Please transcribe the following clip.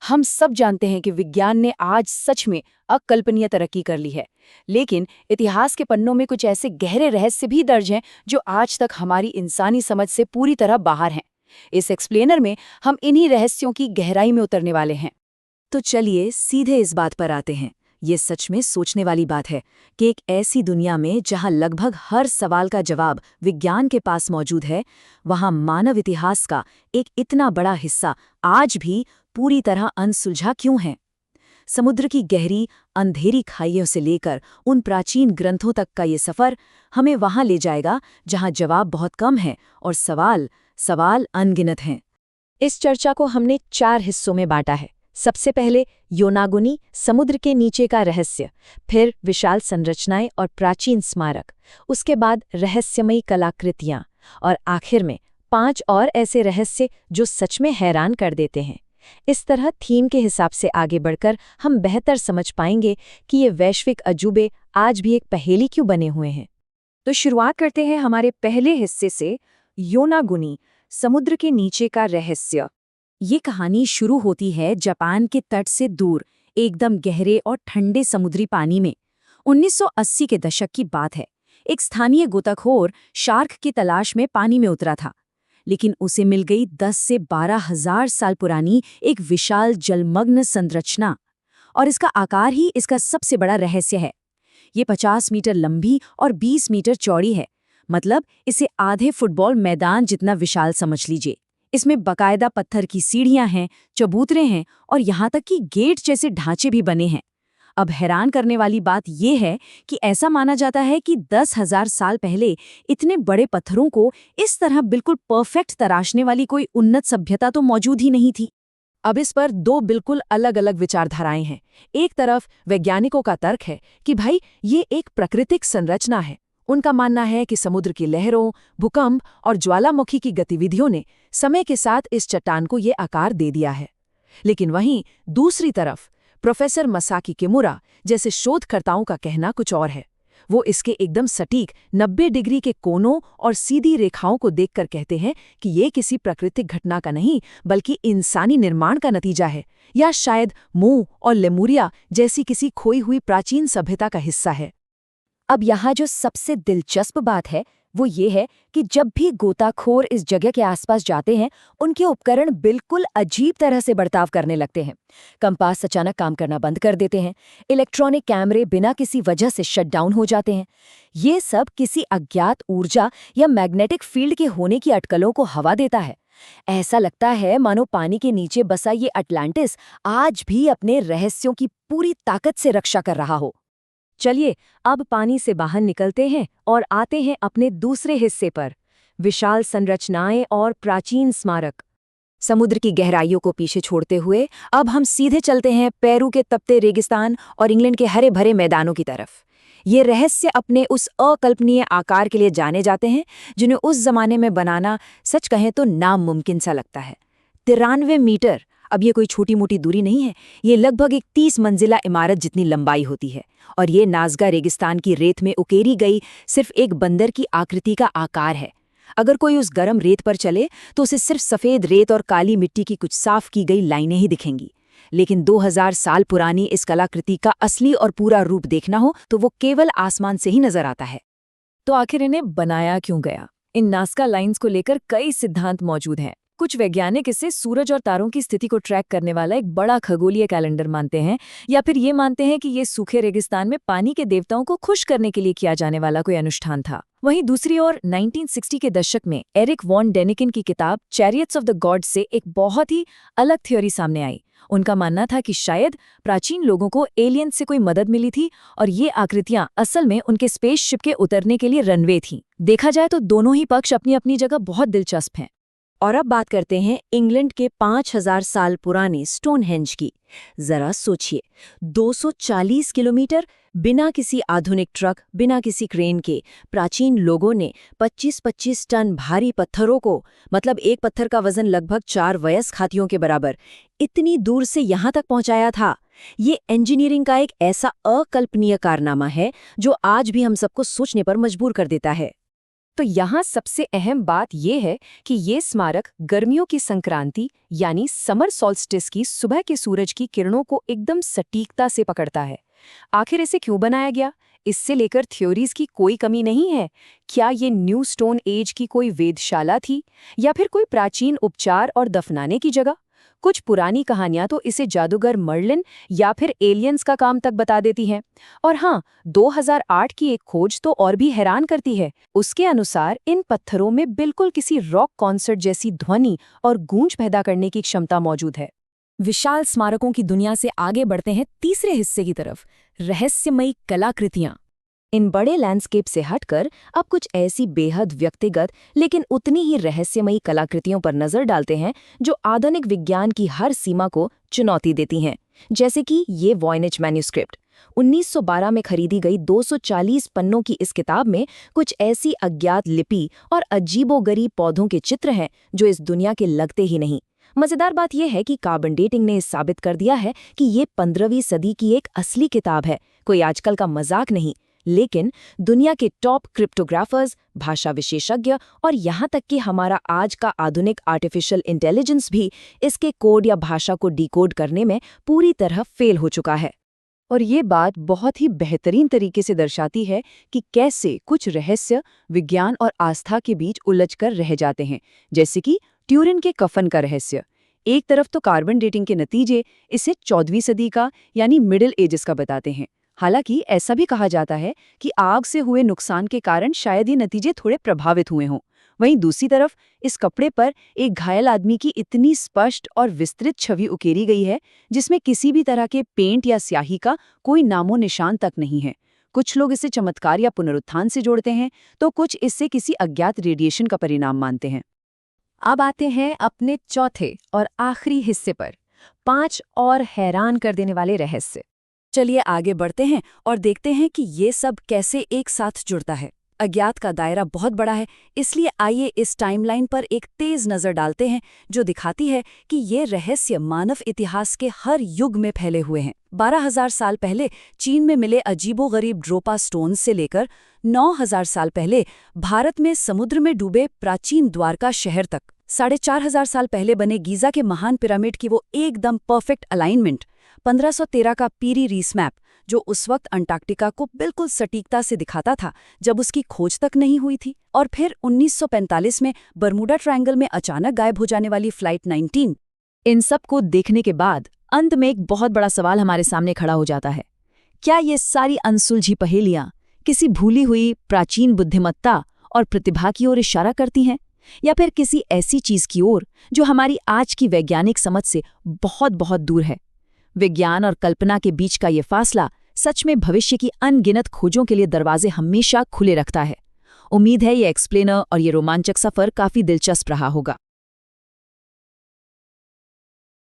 हम सब जानते हैं कि विज्ञान ने आज सच में अकल्पनीय तरक्की कर ली है। लेकिन इतिहास के पन्नों में कुछ ऐसे गहरे रहस्य भी दर्ज हैं जो आज तक हमारी इंसानी समझ से पूरी तरह बाहर हैं। इस एक्सप्लेनर में हम इन्हीं रहस्यों की गहराई में उतरने वाले हैं। तो चलिए सीधे इस बात पर आते हैं। ये सच में सोचने वाली बात है कि एक ऐसी दुनिया में जहां लगभग हर सवाल का जवाब विज्ञान के पास मौजूद है, वहां मानव इतिहास का एक इतना बड़ा हिस्सा आज भी पूरी तरह अनसुलझा क्यों है। समुद्र की गहरी अंधेरी खाइयों से लेकर उन प्राचीन ग्रंथों तक का ये सफर हमें वहां ले जाएगा जहां जवाब बहुत कम है और सवाल सवाल अनगिनत हैं। इस चर्चा को हमने 4 हिस्सों में बांटा है। सबसे पहले योनागुनी, समुद्र के नीचे का रहस्य, फिर विशाल संरचनाएं और प्राचीन स्मारक, उसके बाद रहस्यमयी कलाकृतियां, और आखिर में 5 और ऐसे रहस्य जो सच में हैरान कर देते हैं। इस तरह थीम के हिसाब से आगे बढ़कर हम बेहतर समझ पाएंगे कि ये वैश्विक अजूबे आज भी एक पहेली क्यों बने हुए हैं। तो शुरुआत करते हैं हमारे पहले हिस्से से, योनागुनी, समुद्र के नीचे का रहस्य। ये कहानी शुरू होती है जापान के तट से दूर, एकदम गहरे और ठंडे समुद्री पानी में। 1980 के दशक की बात है। एक स्थानीय गोताखोर शार्क की तलाश में पानी में उतरा था, लेकिन उसे मिल गई 10 से 12,000 साल पुरानी एक विशाल जलमग्न संरचना। और इसका आकार ही इसका सबसे बड़ा रहस्य है। ये 50 मीटर लंबी और 20 मीटर चौड़ी है, मतलब इसे आधे फुटबॉल मैदान जितना विशाल समझ लीजिए। इसमें बकायदा पत्थर की सीढ़ियां हैं, चबूतरे हैं और यहाँ तक कि गेट जैसे ढांचे भी बने हैं। अब हैरान करने वाली बात यह है कि ऐसा माना जाता है कि 10,000 साल पहले इतने बड़े पत्थरों को इस तरह बिल्कुल परफेक्ट तराशने वाली कोई उन्नत सभ्यता तो मौजूद ही नहीं थी। अब इस पर 2 बिल्कुल अलग अलग विचारधाराएं हैं। एक तरफ वैज्ञानिकों का तर्क है कि भाई ये एक प्राकृतिक संरचना है। उनका मानना है कि समुद्र की लहरों, भूकंप और ज्वालामुखी की गतिविधियों ने समय के साथ इस चट्टान को ये आकार दे दिया है। लेकिन वहीं दूसरी तरफ प्रोफेसर मसाकी किमुरा जैसे शोधकर्ताओं का कहना कुछ और है। वो इसके एकदम सटीक 90 डिग्री के कोनों और सीधी रेखाओं को देखकर कहते हैं कि ये किसी प्राकृतिक घटना का नहीं बल्कि इंसानी निर्माण का नतीजा है, या शायद मुंह और लेमुरिया जैसी किसी खोई हुई प्राचीन सभ्यता का हिस्सा है। अब यहाँ जो सबसे दिलचस्प बात है वो ये है कि जब भी गोताखोर इस जगह के आसपास जाते हैं, उनके उपकरण बिल्कुल अजीब तरह से बर्ताव करने लगते हैं। कंपास अचानक काम करना बंद कर देते हैं, इलेक्ट्रॉनिक कैमरे बिना किसी वजह से शट डाउन हो जाते हैं। ये सब किसी अज्ञात ऊर्जा या मैग्नेटिक फील्ड के होने की अटकलों को हवा देता है। ऐसा लगता है मानो पानी के नीचे बसा ये अटलांटिस आज भी अपने रहस्यों की पूरी ताकत से रक्षा कर रहा हो। चलिए अब पानी से बाहर निकलते हैं और आते हैं अपने दूसरे हिस्से पर, विशाल संरचनाएं और प्राचीन स्मारक। समुद्र की गहराइयों को पीछे छोड़ते हुए अब हम सीधे चलते हैं पेरू के तपते रेगिस्तान और इंग्लैंड के हरे भरे मैदानों की तरफ। ये रहस्य अपने उस अकल्पनीय आकार के लिए जाने जाते हैं जिन्हें उस जमाने में बनाना सच कहें तो नामुमकिन सा लगता है। 93 मीटर, अब ये कोई छोटी मोटी दूरी नहीं है। ये लगभग एक 30 मंजिला इमारत जितनी लंबाई होती है, और ये नाज़गा रेगिस्तान की रेत में उकेरी गई सिर्फ एक बंदर की आकृति का आकार है। अगर कोई उस गर्म रेत पर चले तो उसे सिर्फ सफ़ेद रेत और काली मिट्टी की कुछ साफ की गई लाइनें ही दिखेंगी। लेकिन 2000 साल पुरानी इस कलाकृति का असली और पूरा रूप देखना हो तो वो केवल आसमान से ही नजर आता है। तो आखिर इन्हें बनाया क्यों गया? इन नाज़का लाइंस को लेकर कई सिद्धांत मौजूद हैं। कुछ वैज्ञानिक इसे सूरज और तारों की स्थिति को ट्रैक करने वाला एक बड़ा खगोलीय कैलेंडर मानते हैं, या फिर ये मानते हैं कि ये सूखे रेगिस्तान में पानी के देवताओं को खुश करने के लिए किया जाने वाला कोई अनुष्ठान था। वहीं दूसरी ओर 1960 के दशक में एरिक वॉन डेनिकन की किताब चैरियट्स ऑफ द गॉड्स से एक बहुत ही अलग थ्योरी सामने आई। उनका मानना था कि शायद प्राचीन लोगों को एलियन से कोई मदद मिली थी और ये आकृतियां असल में उनके स्पेसशिप के उतरने के लिए रनवे थीं। देखा जाए तो दोनों ही पक्ष अपनी अपनी जगह बहुत दिलचस्प हैं। और अब बात करते हैं इंग्लैंड के 5000 साल पुराने स्टोनहेंज की। जरा सोचिए, 240 किलोमीटर बिना किसी आधुनिक ट्रक, बिना किसी क्रेन के प्राचीन लोगों ने 25-25 टन भारी पत्थरों को, मतलब एक पत्थर का वजन लगभग 4 वयस्क हाथियों के बराबर, इतनी दूर से यहाँ तक पहुँचाया था। ये इंजीनियरिंग का एक ऐसा अकल्पनीय कारनामा है जो आज भी हम सबको सोचने पर मजबूर कर देता है। तो यहाँ सबसे अहम बात यह है कि ये स्मारक गर्मियों की संक्रांति यानी समर सॉल्स्टिस की सुबह के सूरज की किरणों को एकदम सटीकता से पकड़ता है। आखिर इसे क्यों बनाया गया, इससे लेकर थ्योरीज की कोई कमी नहीं है। क्या ये न्यू स्टोन एज की कोई वेधशाला थी या फिर कोई प्राचीन उपचार और दफनाने की जगह? कुछ पुरानी कहानियां तो इसे जादूगर मर्लिन या फिर एलियंस का काम तक बता देती हैं। और हाँ, 2008 की एक खोज तो और भी हैरान करती है। उसके अनुसार इन पत्थरों में बिल्कुल किसी रॉक कॉन्सर्ट जैसी ध्वनि और गूंज पैदा करने की क्षमता मौजूद है। विशाल स्मारकों की दुनिया से आगे बढ़ते हैं तीसरे हिस्से की तरफ, रहस्यमयी कलाकृतियां। इन बड़े लैंडस्केप से हटकर अब कुछ ऐसी बेहद व्यक्तिगत लेकिन उतनी ही रहस्यमयी कलाकृतियों पर नजर डालते हैं जो आधुनिक विज्ञान की हर सीमा को चुनौती देती हैं। जैसे कि ये वॉयनेज मैन्युस्क्रिप्ट 1912 में खरीदी गई 240 पन्नों की इस किताब में कुछ ऐसी अज्ञात लिपि और अजीबोगरीब पौधों के चित्र हैं जो इस दुनिया के लगते ही नहीं। मजेदार बात यह है कि कार्बन डेटिंग ने साबित कर दिया है कि ये 15वीं सदी की एक असली किताब है, कोई आजकल का मजाक नहीं। लेकिन दुनिया के टॉप क्रिप्टोग्राफर्स, भाषा विशेषज्ञ और यहाँ तक कि हमारा आज का आधुनिक आर्टिफिशियल इंटेलिजेंस भी इसके कोड या भाषा को डिकोड करने में पूरी तरह फेल हो चुका है। और ये बात बहुत ही बेहतरीन तरीके से दर्शाती है कि कैसे कुछ रहस्य विज्ञान और आस्था के बीच उलझकर रह जाते हैं, जैसे कि ट्यूरिन के कफन का रहस्य। एक तरफ तो कार्बन डेटिंग के नतीजे इसे 14वीं सदी का यानी मिडिल एजेस का बताते हैं। हालांकि ऐसा भी कहा जाता है कि आग से हुए नुकसान के कारण शायद ये नतीजे थोड़े प्रभावित हुए हों। वहीं दूसरी तरफ इस कपड़े पर एक घायल आदमी की इतनी स्पष्ट और विस्तृत छवि उकेरी गई है जिसमें किसी भी तरह के पेंट या स्याही का कोई नामो निशान तक नहीं है। कुछ लोग इसे चमत्कार या पुनरुत्थान से जोड़ते हैं तो कुछ इससे किसी अज्ञात रेडिएशन का परिणाम मानते हैं। अब आते हैं अपने चौथे और आखिरी हिस्से पर, 5 और हैरान कर देने वाले रहस्य। चलिए आगे बढ़ते हैं और देखते हैं कि ये सब कैसे एक साथ जुड़ता है। अज्ञात का दायरा बहुत बड़ा है, इसलिए आइए इस टाइमलाइन पर एक तेज नज़र डालते हैं जो दिखाती है कि ये रहस्य मानव इतिहास के हर युग में फैले हुए हैं। 12,000 साल पहले चीन में मिले अजीबोगरीब ड्रोपा स्टोन्स से लेकर 9,000 साल पहले भारत में समुद्र में डूबे प्राचीन द्वारका शहर तक, 4,500 साल पहले बने गीज़ा के महान पिरामिड की वो एकदम परफेक्ट अलाइनमेंट, 1513 का पीरी रीस मैप जो उस वक्त अंटार्कटिका को बिल्कुल सटीकता से दिखाता था जब उसकी खोज तक नहीं हुई थी, और फिर 1945 में बर्मुडा ट्रायंगल में अचानक गायब हो जाने वाली फ्लाइट 19। इन सब को देखने के बाद अंत में एक बहुत बड़ा सवाल हमारे सामने खड़ा हो जाता है। क्या ये सारी अनसुलझी पहेलियां किसी भूली हुई प्राचीन बुद्धिमत्ता और प्रतिभा की ओर इशारा करती हैं, या फिर किसी ऐसी चीज की ओर जो हमारी आज की वैज्ञानिक समझ से बहुत बहुत दूर है? विज्ञान और कल्पना के बीच का ये फासला सच में भविष्य की अनगिनत खोजों के लिए दरवाजे हमेशा खुले रखता है। उम्मीद है ये एक्सप्लेनर और ये रोमांचक सफर काफी दिलचस्प रहा होगा।